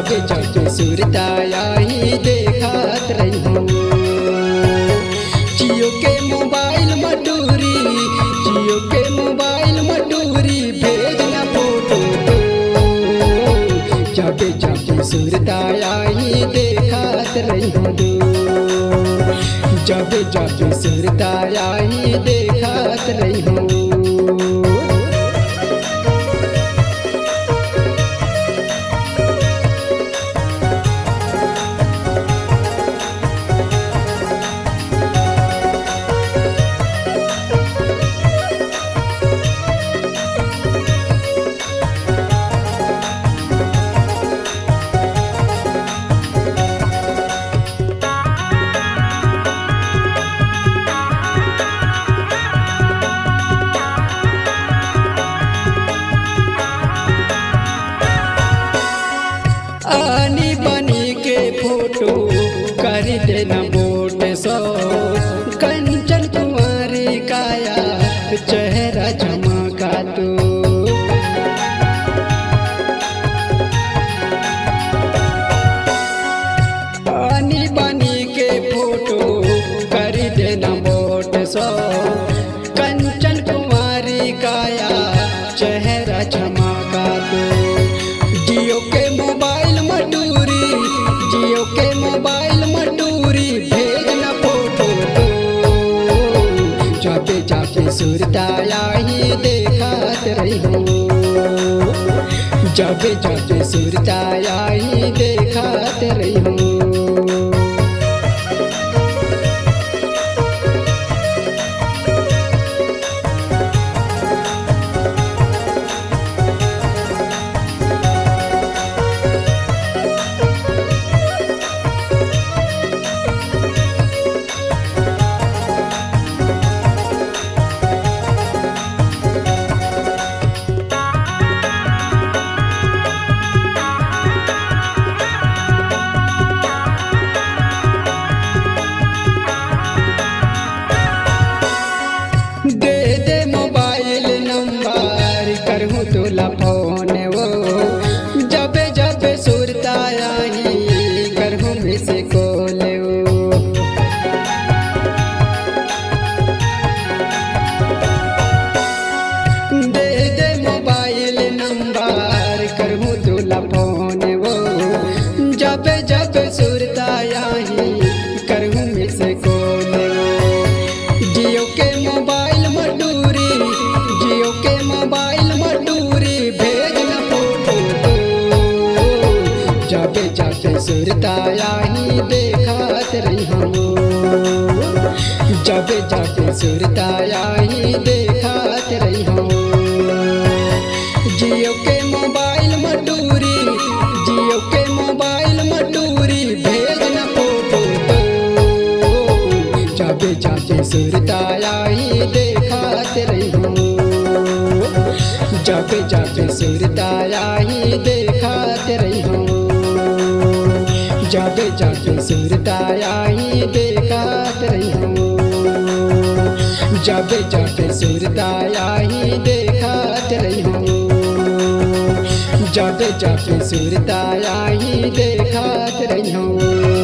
जाबे जाबे सुरताया ही देखत रही हूँ। जियो के मोबाइल मटूरी, जियो के मोबाइल मटूरी भेजना फोटो तो। जाबे जाबे सुरताया ही देखत रही हूँ। जाबे जाबे सुरताया ही देखत रही हूँ। आनी बनी के फोटो कर देना बोट सो। कंचन कुंवारी काया चेहरा चमका तो। आनी बनी के फोटो कर देना बोट सो। कंचन कुंवारी काया चेहरा चमका तो। जियो के मोबाइल मटूरी, जियो के मोबाइल मटूरी भेजना फोटो तो। जाबे जाबे सुरताया ही देखत रही हूँ। जाबे जाबे सुरताया ही देखत रही हूँ। दे दे मोबाइल नंबर करहूँ तोला फोन वो। जबे जबे सुरताया ही करहूँ मिस कॉल वो। दे दे मोबाइल नंबर करहूँ तोला फोन वो। जबे जबे सुरताया ही करहूँ मिस कॉल वो। जियो के मोबाइल मटूरी, जियो के मोबाइल मटूरी भेजना फोटो तो। जाबे जाबे सुरताया ही देखत रही हूँ। जाबे जाबे सुरताया ही देखत रही हूँ। जियो के मोबाइल मटूरी, जियो के मोबाइल मटूरी भेजना फोटो तो। जाबे जाबे सुरताया ही देखत रही हूँ। जाबे जाबे सुरताया ही देखत रही हूँ। जाबे जाबे सुरताया ही देखत रही हूँ। जाबे जाबे सुरताया ही देखत रही हूँ। जाबे जाबे सुरताया ही देखत रही हूँ।